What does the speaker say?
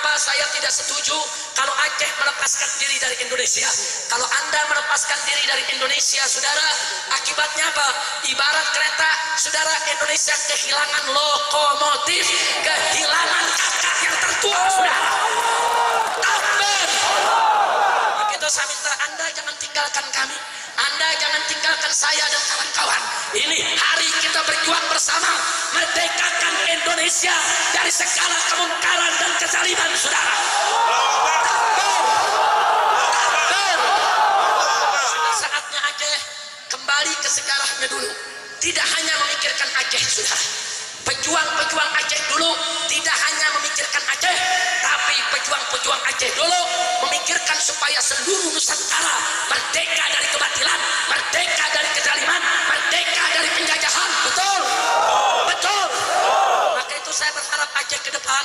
Kenapa saya tidak setuju kalau Aceh melepaskan diri dari Indonesia? Kalau Anda melepaskan diri dari Indonesia, saudara, akibatnya apa? Ibarat kereta, saudara, Indonesia kehilangan lokomotif, kehilangan kakak yang tertua, saudara. Takbir. Begitu saya minta Anda jangan tinggalkan kami. Anda jangan tinggalkan saya dan kawan-kawan. Ini hari kita berjuang bersama, merdekakan Indonesia dari segala kemungkaran dan kezaliman, saudara. Sudah saatnya Aceh kembali ke sejarahnya dulu. Tidak hanya memikirkan Aceh, saudara. Pejuang-pejuang Aceh dulu tidak hanya memikirkan Aceh, tapi pejuang-pejuang Aceh dulu memikirkan supaya seluruh Nusantara merdeka dari kebatilan, merdeka dari kezaliman, merdeka dari penjajahan. Betul? Betul. Maka itu saya berharap Aceh ke depan